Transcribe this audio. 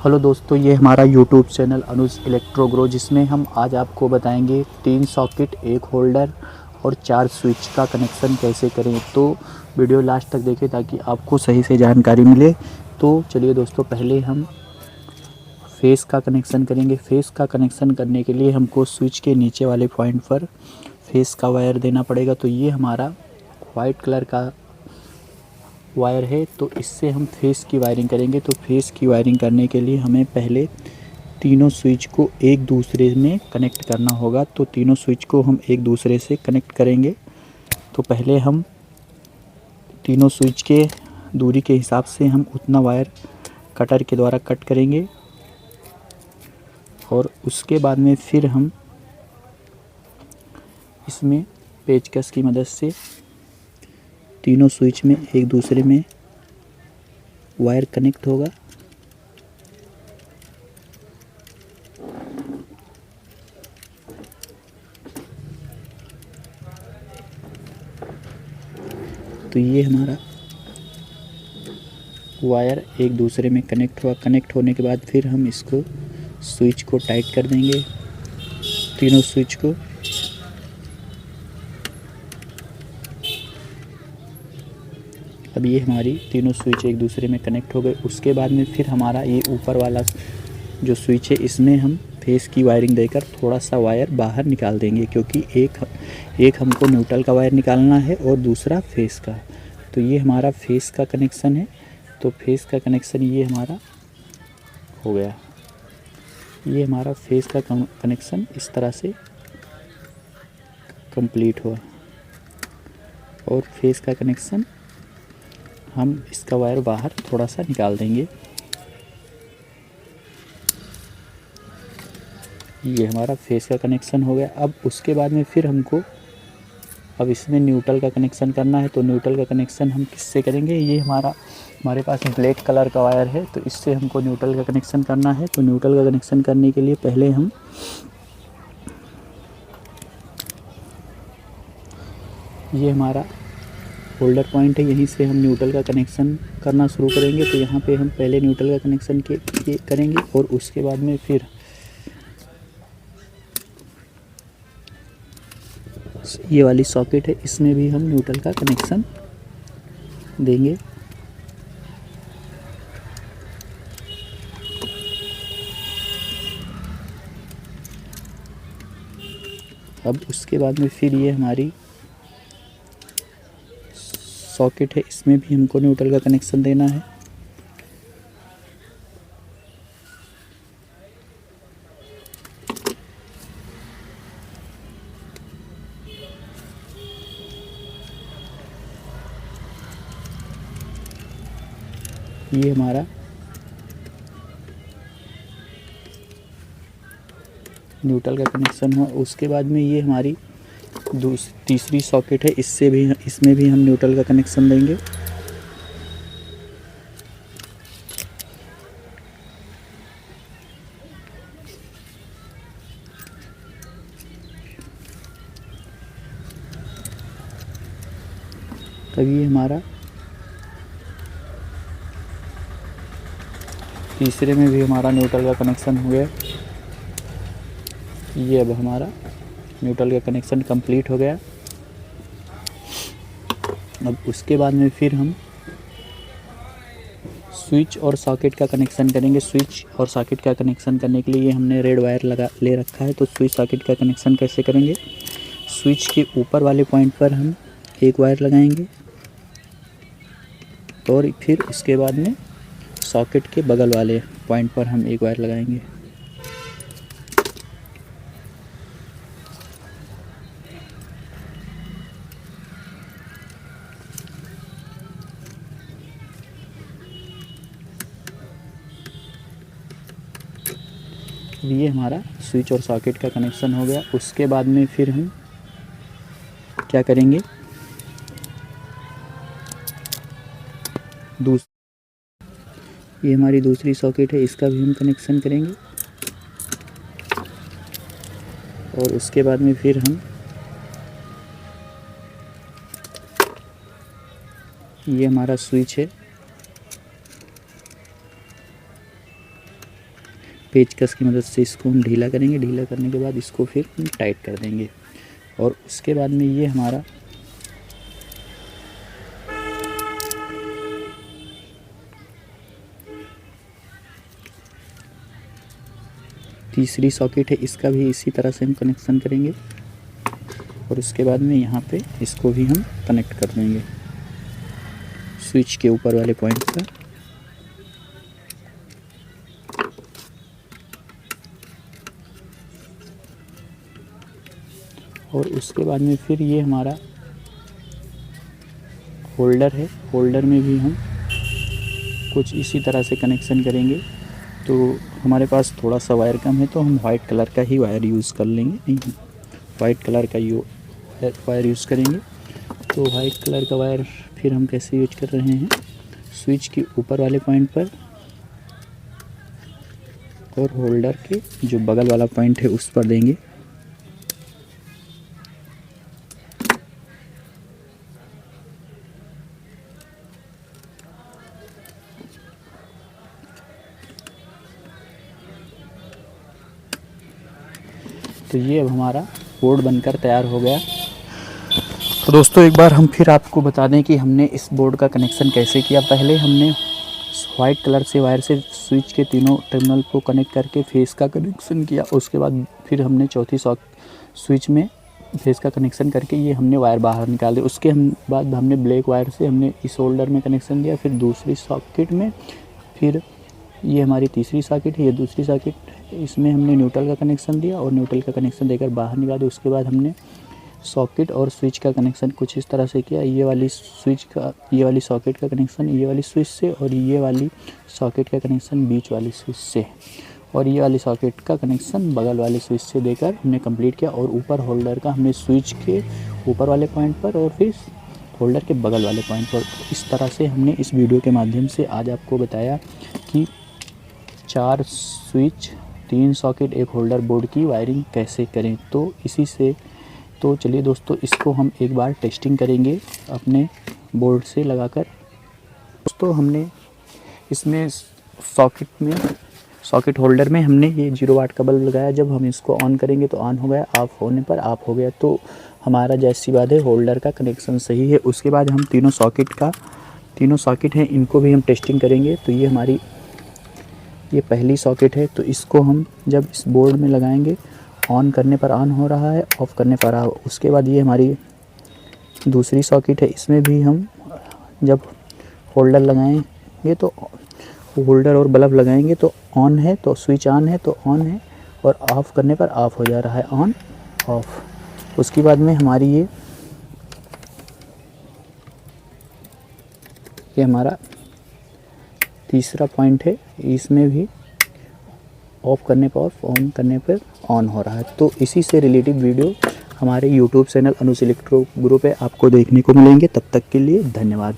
Hello दोस्तों, ये हमारा यूट्यूब चैनल अनुज इलेक्ट्रो ग्रो, जिसमें हम आज आपको बताएंगे 3 सॉकेट, 1 होल्डर और 4 स्विच का कनेक्शन कैसे करें। तो वीडियो लास्ट तक देखें ताकि आपको सही से जानकारी मिले। तो चलिए दोस्तों, पहले हम फेस का कनेक्शन करेंगे। फेस का कनेक्शन करने के लिए हमको स्विच के नीचे वाले पॉइंट पर फेस का वायर देना पड़ेगा। तो ये हमारा वाइट कलर का वायर है, तो इससे हम फेस की वायरिंग करेंगे। तो फेस की वायरिंग करने के लिए हमें पहले तीनों स्विच को एक दूसरे में कनेक्ट करना होगा। तो तीनों स्विच को हम एक दूसरे से कनेक्ट करेंगे। तो पहले हम तीनों स्विच के दूरी के हिसाब से हम उतना वायर कटर के द्वारा कट करेंगे, और उसके बाद में फिर हम इसमें पेचकस की मदद से तीनों स्विच में एक दूसरे में वायर कनेक्ट होगा। तो ये हमारा वायर एक दूसरे में कनेक्ट हुआ। कनेक्ट होने के बाद फिर हम इसको स्विच को टाइट कर देंगे, तीनों स्विच को। अब ये हमारी तीनों स्विच एक दूसरे में कनेक्ट हो गए। उसके बाद में फिर हमारा ये ऊपर वाला जो स्विच है, इसमें हम फेस की वायरिंग देकर थोड़ा सा वायर बाहर निकाल देंगे, क्योंकि एक हमको न्यूट्रल का वायर निकालना है और दूसरा फेस का। तो ये हमारा फेस का कनेक्शन है। तो फेस का कनेक्शन ये हमारा हो गया। ये हमारा फेस का कनेक्शन इस तरह से कंप्लीट हुआ। और फेस का कनेक्शन हम इसका वायर बाहर थोड़ा सा निकाल देंगे। ये हमारा फेस का कनेक्शन हो गया। अब उसके बाद में फिर हमको अब इसमें न्यूट्रल का कनेक्शन करना है। तो न्यूट्रल का कनेक्शन हम किससे करेंगे? ये हमारे पास ब्लैक कलर का वायर है, तो इससे हमको न्यूट्रल का कनेक्शन करना है। तो न्यूट्रल का कनेक्शन करने के लिए पहले हम ये हमारा होल्डर पॉइंट है, यहीं से हम न्यूट्रल का कनेक्शन करना शुरू करेंगे। तो यहाँ पे हम पहले न्यूट्रल का कनेक्शन करेंगे, और उसके बाद में फिर ये वाली सॉकेट है, इसमें भी हम न्यूट्रल का कनेक्शन देंगे। अब उसके बाद में फिर ये हमारी सॉकेट है, इसमें भी हमको न्यूट्रल का कनेक्शन देना है। ये हमारा न्यूट्रल का कनेक्शन हुआ। उसके बाद में ये हमारी तीसरी सॉकेट है, इसमें भी हम न्यूट्रल का कनेक्शन देंगे। तभी ये हमारा तीसरे में भी हमारा न्यूट्रल का कनेक्शन हो गया। ये अब हमारा न्यूट्रल का कनेक्शन कंप्लीट हो गया। अब उसके बाद में फिर हम स्विच और सॉकेट का कनेक्शन करेंगे। स्विच और सॉकेट का कनेक्शन करने के लिए हमने रेड वायर ले रखा है। तो स्विच सॉकेट का कनेक्शन कैसे करेंगे? स्विच के ऊपर वाले पॉइंट पर हम एक वायर लगाएंगे, और फिर उसके बाद में सॉकेट के बगल वाले पॉइंट पर हम एक वायर लगाएंगे। ये हमारा स्विच और सॉकेट का कनेक्शन हो गया। उसके बाद में फिर हम क्या करेंगे? ये हमारी दूसरी सॉकेट है, इसका भी हम कनेक्शन करेंगे। और उसके बाद में फिर हम ये हमारा स्विच है, पेचकस की मदद से इसको हम ढीला करेंगे। ढीला करने के बाद इसको फिर हम टाइट कर देंगे और उसके बाद में ये हमारा तीसरी सॉकेट है, इसका भी इसी तरह से हम कनेक्शन करेंगे और उसके बाद में यहाँ पे इसको भी हम कनेक्ट कर देंगे स्विच के ऊपर वाले पॉइंट पर। और उसके बाद में फिर ये हमारा होल्डर है, होल्डर में भी हम कुछ इसी तरह से कनेक्शन करेंगे। तो हमारे पास थोड़ा सा वायर कम है तो हम वाइट कलर का ही वायर यूज़ कर लेंगे, नहीं वाइट कलर का वायर यूज़ करेंगे। तो वाइट कलर का वायर फिर हम कैसे यूज कर रहे हैं, स्विच के ऊपर वाले पॉइंट पर और होल्डर के जो बगल वाला पॉइंट है उस पर देंगे। तो ये अब हमारा बोर्ड बनकर तैयार हो गया। तो दोस्तों एक बार हम फिर आपको बता दें कि हमने इस बोर्ड का कनेक्शन कैसे किया। पहले हमने वाइट कलर से वायर से स्विच के तीनों टर्मिनल को कनेक्ट करके फेस का कनेक्शन किया। उसके बाद फिर हमने चौथी स्विच में फेस का कनेक्शन करके ये हमने वायर बाहर निकाल दिया। उसके बाद हमने ब्लैक वायर से हमने इस होल्डर में कनेक्शन दिया, फिर दूसरी सॉकेट में, फिर ये हमारी तीसरी सॉकेट है, ये दूसरी सॉकेट, इसमें हमने न्यूट्रल का कनेक्शन दिया और न्यूट्रल का कनेक्शन देकर बाहर निकाल दिया। उसके बाद हमने सॉकेट और स्विच का कनेक्शन कुछ इस तरह से किया। ये वाली सॉकेट का कनेक्शन ये वाली स्विच से और ये वाली सॉकेट का कनेक्शन बीच वाली स्विच से और ये वाली सॉकेट का कनेक्शन बगल वाली स्विच से देकर हमने कंप्लीट किया। और ऊपर होल्डर का हमने स्विच के ऊपर वाले पॉइंट पर और फिर होल्डर के बगल वाले पॉइंट पर। इस तरह से हमने इस वीडियो के माध्यम से आज आपको बताया कि 4 स्विच 3 सॉकेट एक होल्डर बोर्ड की वायरिंग कैसे करें। तो इसी से तो चलिए दोस्तों इसको हम एक बार टेस्टिंग करेंगे अपने बोर्ड से लगाकर। दोस्तों हमने इसमें सॉकेट होल्डर में हमने ये 0 वाट का बल्ब लगाया। जब हम इसको ऑन करेंगे तो ऑन हो गया, ऑफ होने पर ऑफ हो गया। तो हमारा जैसी बात है होल्डर का कनेक्शन सही है। उसके बाद हम तीनों सॉकेट हैं इनको भी हम टेस्टिंग करेंगे। तो ये हमारी ये पहली सॉकेट है, तो इसको हम जब इस बोर्ड में लगाएंगे ऑन करने पर ऑन हो रहा है, ऑफ़ करने पर ऑफ। उसके बाद ये हमारी दूसरी सॉकेट है, इसमें भी हम जब होल्डर लगाएंगे तो होल्डर और बल्ब लगाएंगे तो ऑन है, तो स्विच ऑन है तो ऑन है और ऑफ़ करने पर ऑफ़ हो जा रहा है, ऑन ऑफ। उसके बाद में हमारी ये हमारा तीसरा पॉइंट है, इसमें भी ऑफ़ करने पर ऑफ, ऑन करने पर ऑन हो रहा है। तो इसी से रिलेटेड वीडियो हमारे YouTube चैनल अनुज इलेक्ट्रो ग्रुप पे आपको देखने को मिलेंगे। तब तक के लिए धन्यवाद।